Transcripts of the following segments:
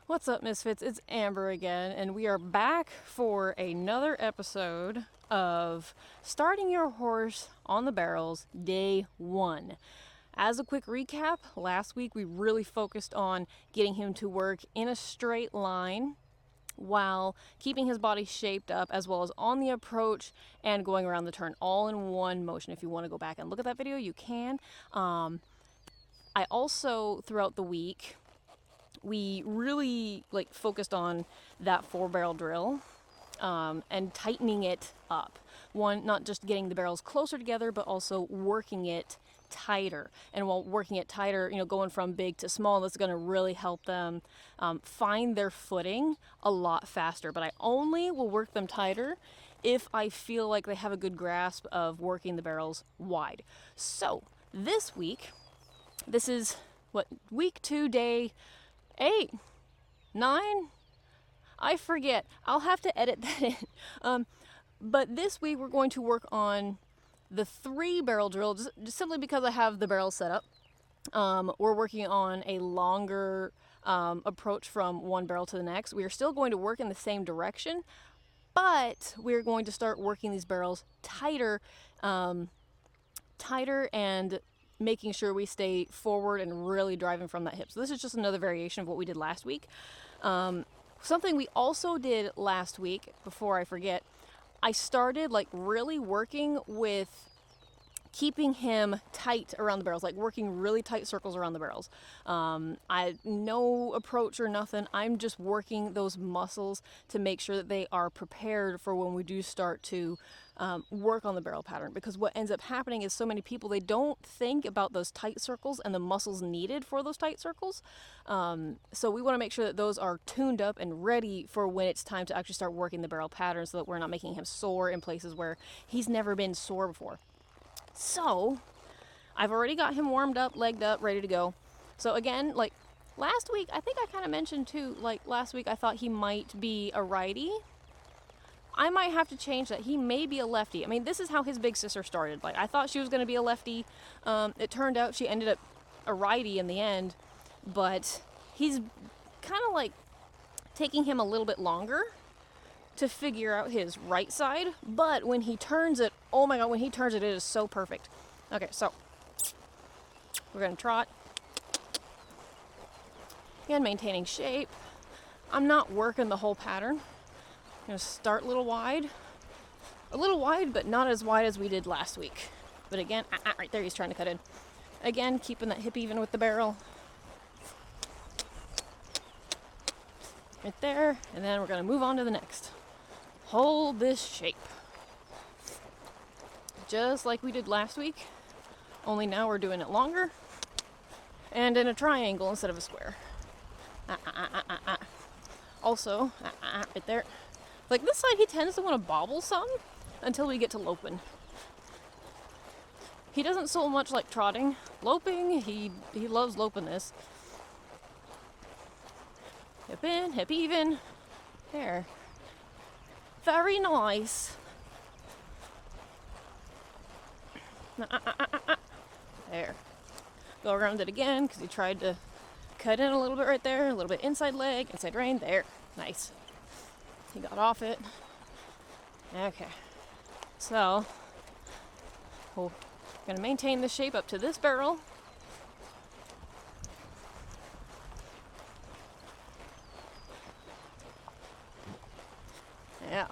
What's up, Misfits? It's Amber again, and we are back for another episode of Starting Your Horse on the Barrels, Day 1. As a quick recap, last week we really focused on getting him to work in a straight line while keeping his body shaped up, as well as on the approach and going around the turn, all in one motion. If you want to go back and look at that video, you can. I also, throughout the week, we really focused on that 4-barrel drill and tightening it up. One, not just getting the barrels closer together, but also working it tighter. And while working it tighter, going from big to small, that's going to really help them find their footing a lot faster. But I only will work them tighter if I feel like they have a good grasp of working the barrels wide. So this week, this is week 2, day 8, 9, I forget. I'll have to edit that in. But this week we're going to work on the 3-barrel drill, just simply because I have the barrel set up. We're working on a longer approach from one barrel to the next. We are still going to work in the same direction, but we're going to start working these barrels tighter and making sure we stay forward and really driving from that hip. So this is just another variation of what we did last week. Something we also did last week, before I forget, I started really working with keeping him tight around the barrels, working really tight circles around the barrels. No approach or nothing. I'm just working those muscles to make sure that they are prepared for when we do start to work on the barrel pattern. Because what ends up happening is so many people, they don't think about those tight circles and the muscles needed for those tight circles. So we want to make sure that those are tuned up and ready for when it's time to actually start working the barrel pattern, so that we're not making him sore in places where he's never been sore before. So I've already got him warmed up, legged up, ready to go. So again, last week, I think I kind of mentioned too, last week I thought he might be a righty. I might have to change that. He may be a lefty. I mean, this is how his big sister started. I thought she was going to be a lefty. It turned out she ended up a righty in the end, but he's kind of taking him a little bit longer to figure out his right side. But when he turns it, oh my God, when he turns it, it is so perfect. Okay, so we're going to trot. Again, maintaining shape. I'm not working the whole pattern. I'm going to start a little wide, but not as wide as we did last week. But again, right there, he's trying to cut in. Again, keeping that hip even with the barrel. Right there, and then we're going to move on to the next. Hold this shape. Just like we did last week, only now we're doing it longer and in a triangle instead of a square. Also, right there. This side, he tends to want to bobble some until we get to loping. He doesn't so much like trotting. Loping, he loves loping this. Hip in, hip even. There. Very nice. There. Go around it again, because he tried to cut in a little bit right there. A little bit inside leg, inside rein. There. Nice. He got off it. Okay. So, we're going to maintain the shape up to this barrel. Yeah.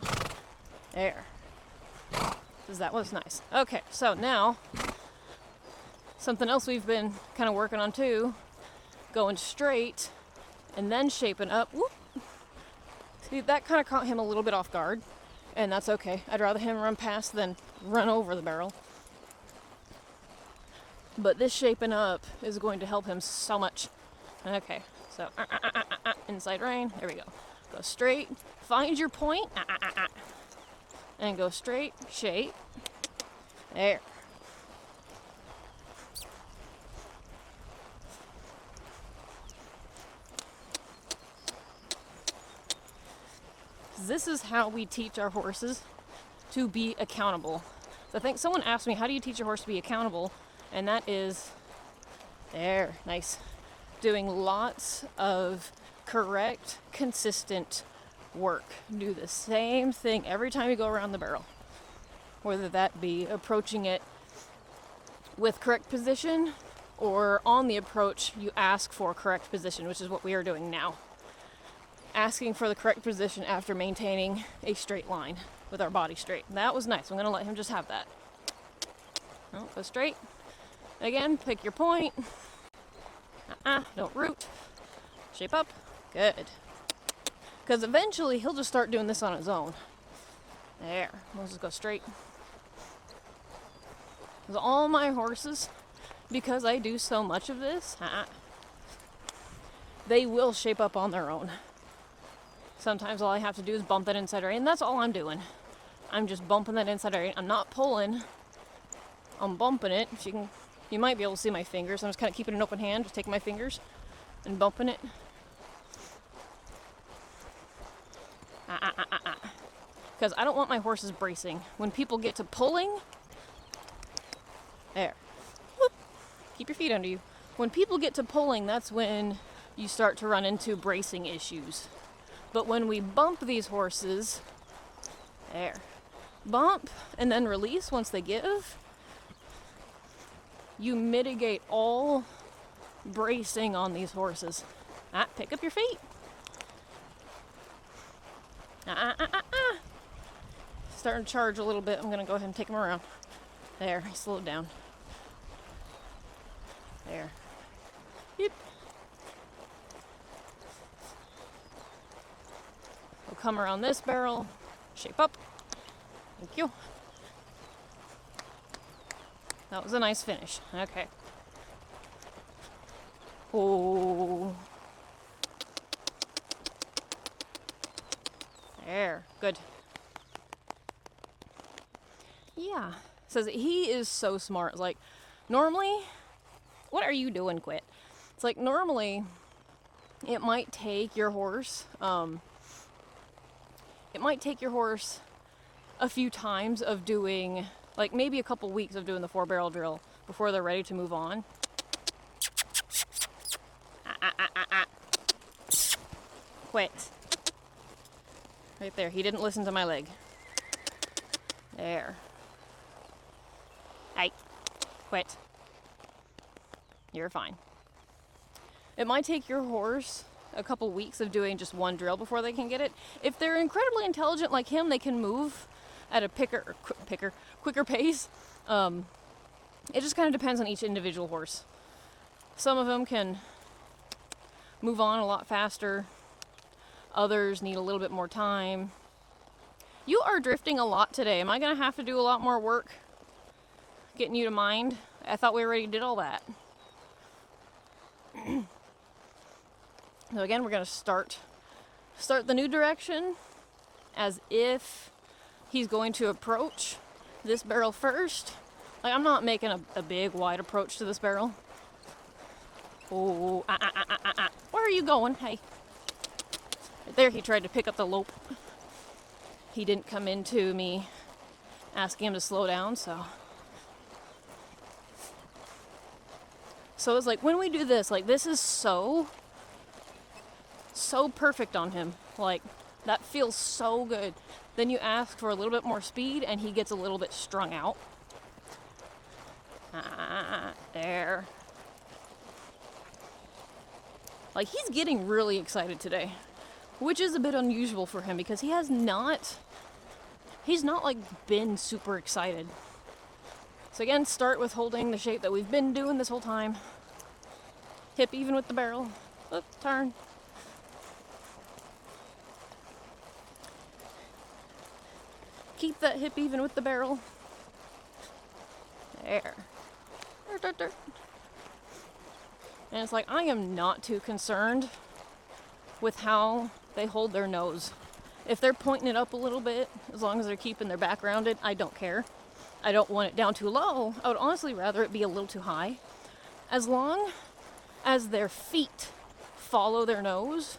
There. Because that was nice. Okay, so now, something else we've been kind of working on too, going straight and then shaping up. Whoop. See, that kind of caught him a little bit off guard, and that's okay. I'd rather him run past than run over the barrel. But this shaping up is going to help him so much. Okay, so inside rein, there we go. Go straight, find your point, and go straight, shape. There. This is how we teach our horses to be accountable. So I think someone asked me, how do you teach your horse to be accountable? And that is, there, nice. Doing lots of correct, consistent work. Do the same thing every time you go around the barrel. Whether that be approaching it with correct position, or on the approach you ask for correct position, which is what we are doing now. Asking for the correct position after maintaining a straight line with our body straight. That was nice. I'm going to let him just have that. Oh, go straight. Again, pick your point. Don't root. Shape up. Good. Because eventually he'll just start doing this on his own. There. Let's just go straight. Because all my horses, because I do so much of this, they will shape up on their own. Sometimes all I have to do is bump that inside rein, and that's all I'm doing. I'm just bumping that inside rein. I'm not pulling. I'm bumping it. If you might be able to see my fingers. I'm just kind of keeping an open hand, just taking my fingers and bumping it. Because I don't want my horses bracing. When people get to pulling, there. Whoop. Keep your feet under you. When people get to pulling, that's when you start to run into bracing issues. But when we bump these horses, there. Bump and then release once they give, you mitigate all bracing on these horses. Pick up your feet. Starting to charge a little bit. I'm going to go ahead and take him around. There, he slowed down. There. Yep. We'll come around this barrel. Shape up. Thank you. That was a nice finish. Okay. Oh. There. Good. Yeah. Says he is so smart. It's like, normally, what are you doing, Quit? It's like, normally, it might take your horse, a few times of doing, like maybe a couple weeks of doing the 4-barrel drill before they're ready to move on. Quit. Right there. He didn't listen to my leg. There. Hey. Quit. You're fine. It might take your horse a couple weeks of doing just one drill before they can get it. If they're incredibly intelligent like him, they can move at a quicker pace. It just kind of depends on each individual horse. Some of them can move on a lot faster. Others need a little bit more time. You are drifting a lot today. Am I going to have to do a lot more work getting you to mind? I thought we already did all that. So again, we're going to start the new direction as if he's going to approach this barrel first. Like, I'm not making a big wide approach to this barrel. Oh, where are you going? Hey. Right there, he tried to pick up the lope. He didn't come into me asking him to slow down, so it's like, when we do this, like, this is so perfect on him. Like, that feels so good. Then you ask for a little bit more speed and he gets a little bit strung out. There. Like, he's getting really excited today, which is a bit unusual for him because he's not like been super excited. So again, start with holding the shape that we've been doing this whole time. Hip even with the barrel. Oop, turn. Keep that hip even with the barrel. There. And it's like, I am not too concerned with how they hold their nose. If they're pointing it up a little bit, as long as they're keeping their back rounded, I don't care. I don't want it down too low. I would honestly rather it be a little too high. As long as their feet follow their nose,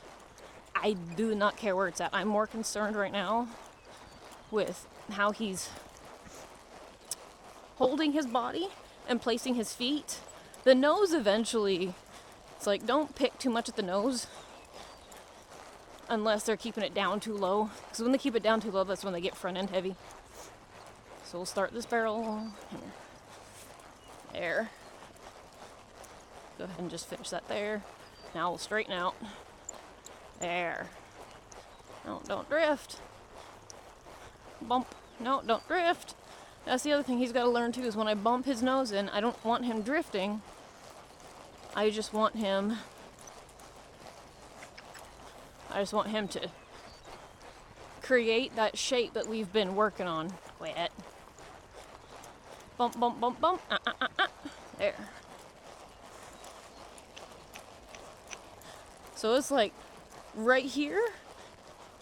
I do not care where it's at. I'm more concerned right now with how he's holding his body and placing his feet. The nose eventually, it's like, don't pick too much at the nose. unless they're keeping it down too low. Because when they keep it down too low, that's when they get front end heavy. So we'll start this barrel here. There. Go ahead and just finish that there. Now we'll straighten out. There. No, don't drift. Bump. No, don't drift. That's the other thing he's got to learn too, is when I bump his nose in, I don't want him drifting. I just want him to create that shape that we've been working on. Quit. Bump, bump, bump, bump. There. So it's like right here,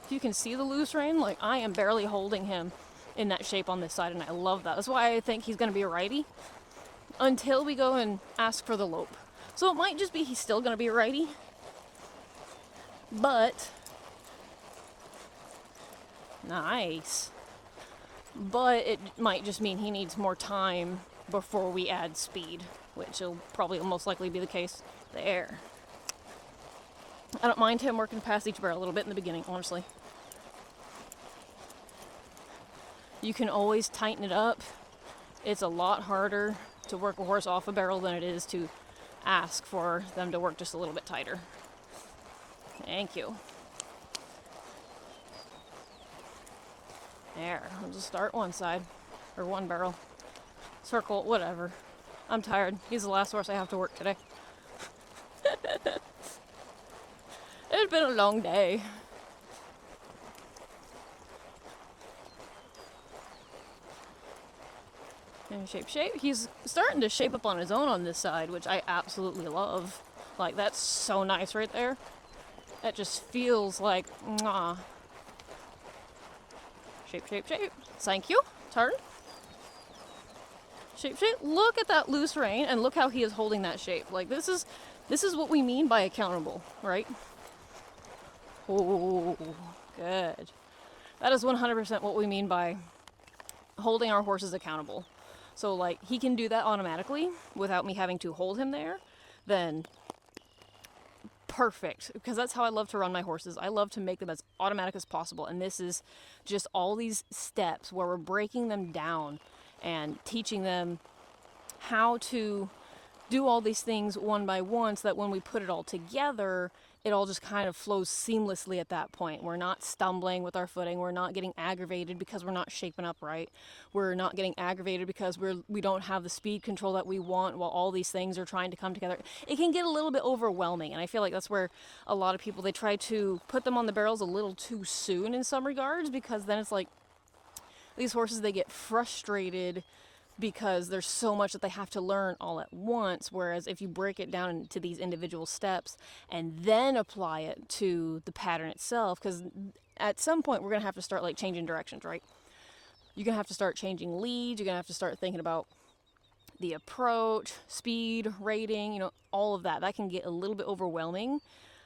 if you can see the loose rein, like I am barely holding him in that shape on this side, and I love that. That's why I think he's going to be a righty until we go and ask for the lope. So it might just be he's still going to be a righty, but nice. But it might just mean he needs more time before we add speed, which will probably most likely be the case. There. I don't mind him working past each barrel a little bit in the beginning, honestly. You can always tighten it up. It's a lot harder to work a horse off a barrel than it is to ask for them to work just a little bit tighter. Thank you. There, I'll just start one side, or one barrel. Circle, whatever. I'm tired. He's the last horse I have to work today. It's been a long day. And shape. He's starting to shape up on his own on this side, which I absolutely love. Like, that's so nice right there. That just feels like, mwah. Shape. Thank you. Turn. Shape. Look at that loose rein, and look how he is holding that shape. Like, this is what we mean by accountable, right? Oh, good. That is 100% what we mean by holding our horses accountable. So, like, he can do that automatically without me having to hold him there, then perfect. Because that's how I love to run my horses. I love to make them as automatic as possible. And this is just all these steps where we're breaking them down and teaching them how to do all these things one by one, so that when we put it all together, it all just kind of flows seamlessly at that point. We're not stumbling with our footing. We're not getting aggravated because we're not shaping up right. We're not getting aggravated because we don't have the speed control that we want while all these things are trying to come together. It can get a little bit overwhelming, and I feel like that's where a lot of people, they try to put them on the barrels a little too soon in some regards, because then it's like these horses, they get frustrated because there's so much that they have to learn all at once. Whereas if you break it down into these individual steps and then apply it to the pattern itself, because at some point we're going to have to start like changing directions, right? You're going to have to start changing leads. You're going to have to start thinking about the approach, speed, rating, all of that. That can get a little bit overwhelming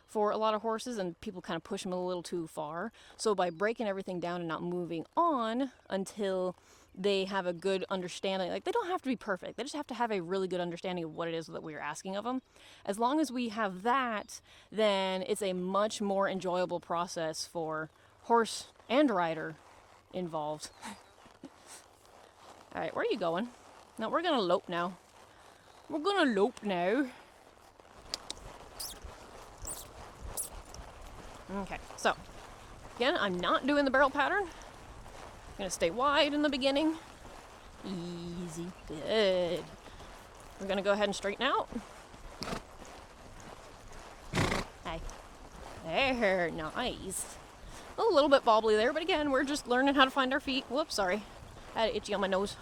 for a lot of horses, and people kind of push them a little too far. So by breaking everything down and not moving on until they have a good understanding, like, they don't have to be perfect. They just have to have a really good understanding of what it is that we're asking of them. As long as we have that, then it's a much more enjoyable process for horse and rider involved. All right, where are you going? No, we're gonna lope now. We're gonna lope now. Okay, so again, I'm not doing the barrel pattern. I'm gonna stay wide in the beginning. Easy, good. We're gonna go ahead and straighten out. Hey, there, nice. A little bit wobbly there, but again, we're just learning how to find our feet. Whoops, sorry. I had it itchy on my nose.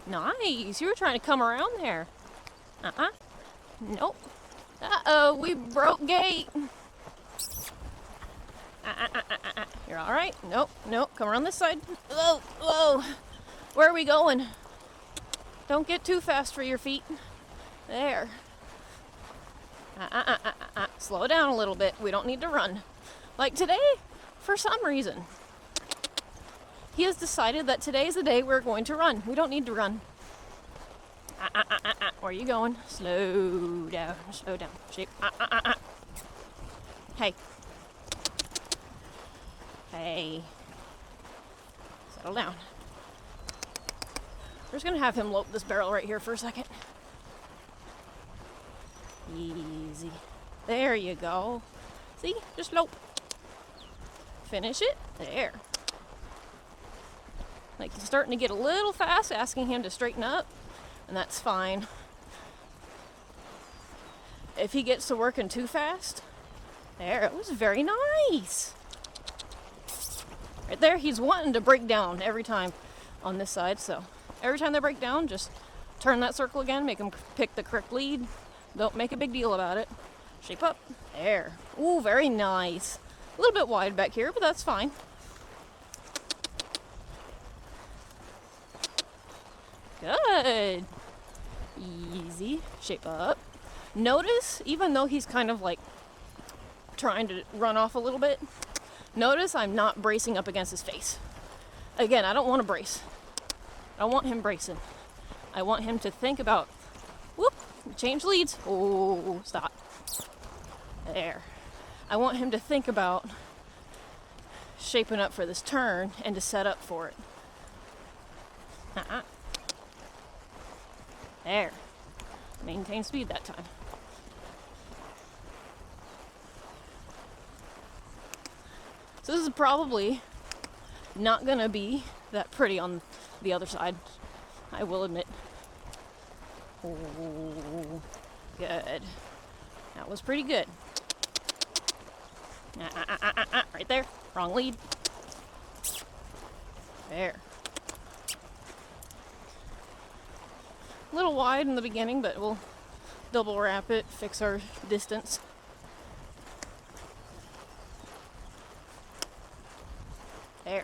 Nice, you were trying to come around there. Nope. Uh-oh, we broke gate. You're all right? Nope. Come around this side. Whoa. Where are we going? Don't get too fast for your feet. There. Slow down a little bit. We don't need to run. Like today, for some reason, he has decided that today is the day we're going to run. We don't need to run. Where are you going? Slow down. Shape. Hey. Hey. Settle down. We're just gonna have him lope this barrel right here for a second. Easy. There you go. See? Just lope. Finish it. There. Like, he's starting to get a little fast, asking him to straighten up, and that's fine. If he gets to working too fast, there, it was very nice. Right there, he's wanting to break down every time on this side, so every time they break down, just turn that circle again, make him pick the correct lead. Don't make a big deal about it. Shape up. There. Ooh, very nice. A little bit wide back here, but that's fine. Good. Easy. Shape up. Notice, even though he's kind of like trying to run off a little bit, notice I'm not bracing up against his face. Again, I don't want to brace. I don't want him bracing. I want him to think about, whoop, change leads. Oh, stop. There. I want him to think about shaping up for this turn and to set up for it. There. Maintain speed that time. So this is probably not gonna be that pretty on the other side, I will admit. Oh, good. That was pretty good. Right there. Wrong lead. There. A little wide in the beginning, but we'll double wrap it, fix our distance. There.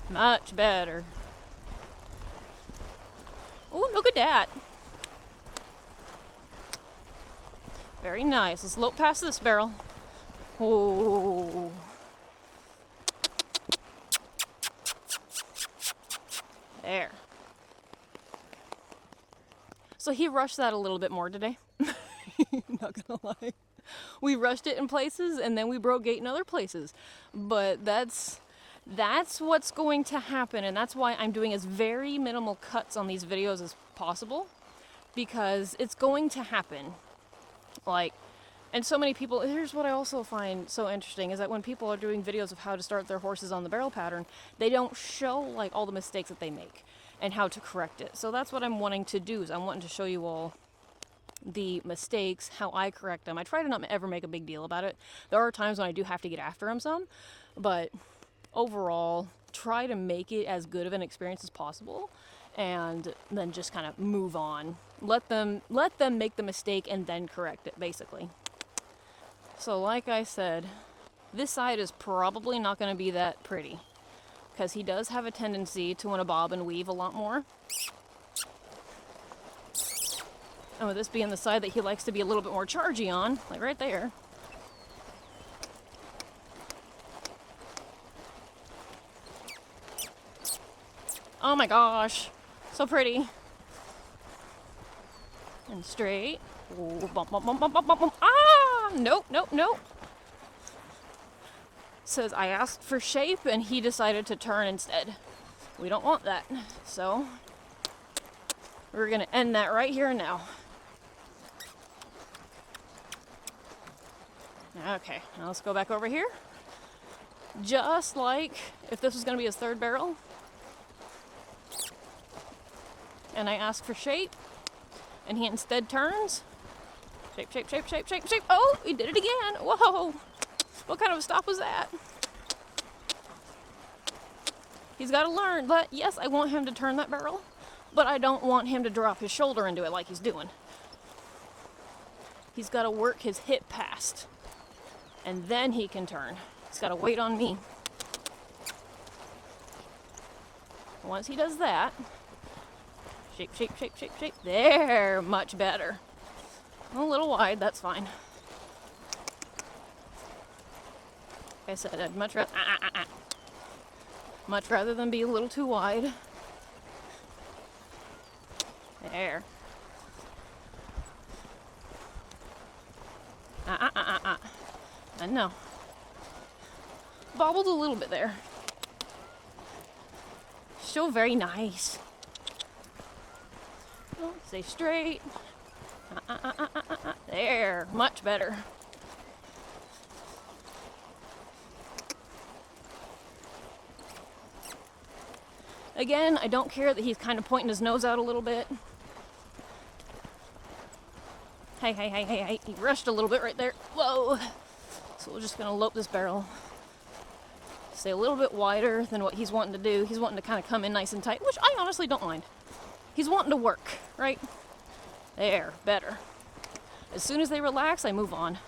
Much better. Oh, look at that. Very nice. Let's lope past this barrel. Oh. There. So he rushed that a little bit more today. Not gonna lie. We rushed it in places and then we broke gate in other places. But that's what's going to happen, and that's why I'm doing as very minimal cuts on these videos as possible, because it's going to happen. Like, and so many people, here's what I also find so interesting, is that when people are doing videos of how to start their horses on the barrel pattern, they don't show like all the mistakes that they make and how to correct it. So that's what I'm wanting to do, is I'm wanting to show you all the mistakes, how I correct them. I try to not ever make a big deal about it. There are times when I do have to get after them some, but overall, try to make it as good of an experience as possible, and then just kind of move on. Let them make the mistake and then correct it, basically. So like I said, this side is probably not going to be that pretty, because he does have a tendency to want to bob and weave a lot more. And with this being the side that he likes to be a little bit more chargy on, like right there. Oh my gosh, so pretty. And straight. Ooh, bump, bump, bump, bump, bump, bump, bump. Ah, nope, nope, nope. Says I asked for shape and he decided to turn instead. We don't want that. So we're gonna end that right here and now. Okay, now let's go back over here. Just like if this was gonna be his third barrel. And I ask for shape, and he instead turns. Shape, shape, shape, shape, shape, shape. Oh, he did it again. Whoa. What kind of a stop was that? He's got to learn, but yes, I want him to turn that barrel, but I don't want him to drop his shoulder into it like he's doing. He's got to work his hip past, and then he can turn. He's got to wait on me. Once he does that, shape, shape, shape, shape, shape. There, much better. A little wide, that's fine. Like I said, I'd much rather than be a little too wide. There. I know. Bobbled a little bit there. Still very nice. Oh, stay straight. There, much better. Again, I don't care that he's kind of pointing his nose out a little bit. Hey. He rushed a little bit right there. Whoa. So we're just going to lope this barrel. Stay a little bit wider than what he's wanting to do. He's wanting to kind of come in nice and tight, which I honestly don't mind. He's wanting to work, right? There, better. As soon as they relax, I move on.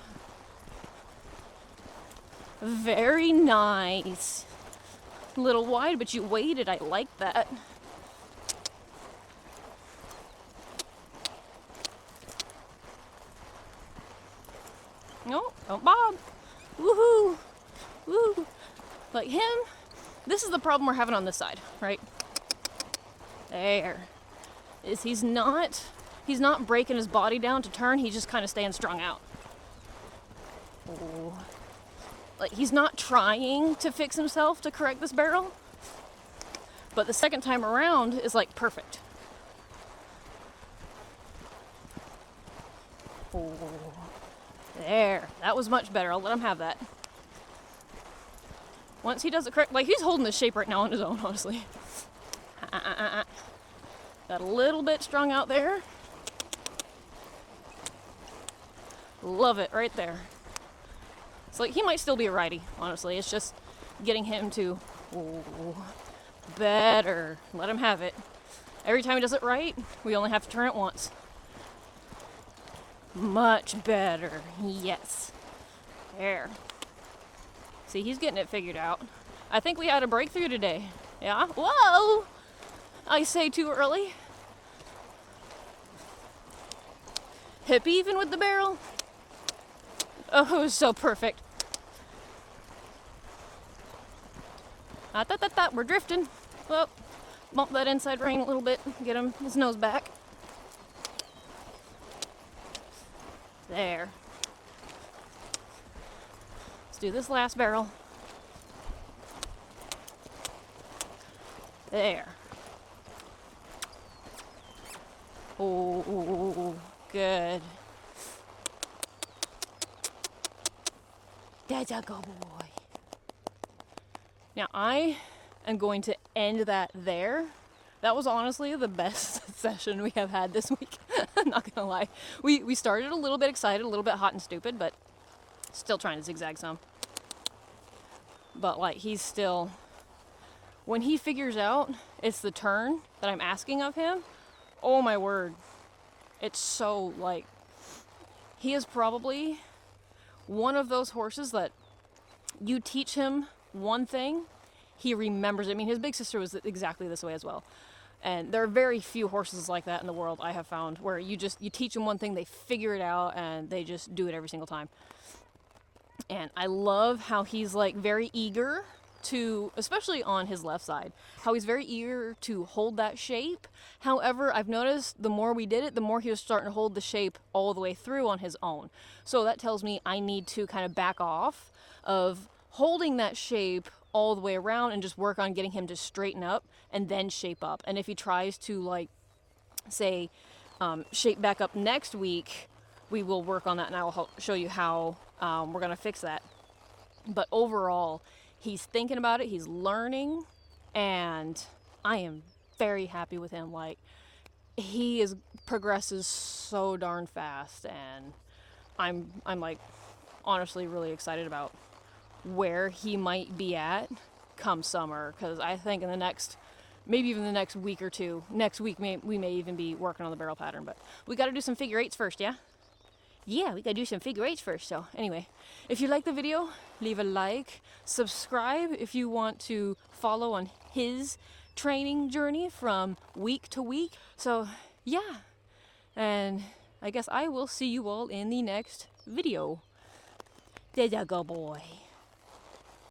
Very nice. A little wide, but you waited. I like that. No, don't bob. Woohoo! Woo! Like him, this is the problem we're having on this side, right? There. He's not breaking his body down to turn, he's just kind of staying strung out. Oh. Like he's not trying to fix himself to correct this barrel. But the second time around is like perfect. Oh. There, that was much better. I'll let him have that. Once he does it correct, like he's holding this shape right now on his own, honestly. Got a little bit strung out there. Love it right there. It's like he might still be a righty, honestly. It's just getting him to better. Let him have it. Every time he does it right, we only have to turn it once. Much better. Yes. There. See, he's getting it figured out. I think we had a breakthrough today. Yeah? Whoa! I say too early. Hip even with the barrel. Oh, it was so perfect. We're drifting. Well, bump that inside rein a little bit. Get him his nose back. There. Let's do this last barrel. There. Oh, good. That's a good boy. Now I am going to end that there. That was honestly the best session we have had this week. I'm not gonna lie. We started a little bit excited, a little bit hot and stupid, but still trying to zigzag some. But like he's still, when he figures out it's the turn that I'm asking of him, oh my word. It's so like, he is probably one of those horses that you teach him one thing, he remembers it. I mean, his big sister was exactly this way as well. And there are very few horses like that in the world, I have found, where you teach them one thing, they figure it out, and they just do it every single time. And I love how he's like very eager to, especially on his left side, how he's very eager to hold that shape. However, I've noticed the more we did it, the more he was starting to hold the shape all the way through on his own. So that tells me I need to kind of back off of holding that shape all the way around and just work on getting him to straighten up and then shape up. And if he tries to, like, say, shape back up next week, we will work on that, and I will show you how we're going to fix that. But overall, he's thinking about it, he's learning, and I am very happy with him. Like, he progresses so darn fast, and I'm like honestly really excited about where he might be at come summer, because I think in the next, maybe even the next week or two, next week we may even be working on the barrel pattern. But we got to do some figure eights first, yeah? Yeah, we got to do some figure eights first. So anyway, if you like the video, leave a like, subscribe if you want to follow on his training journey from week to week. So yeah, and I guess I will see you all in the next video. There you go, boy.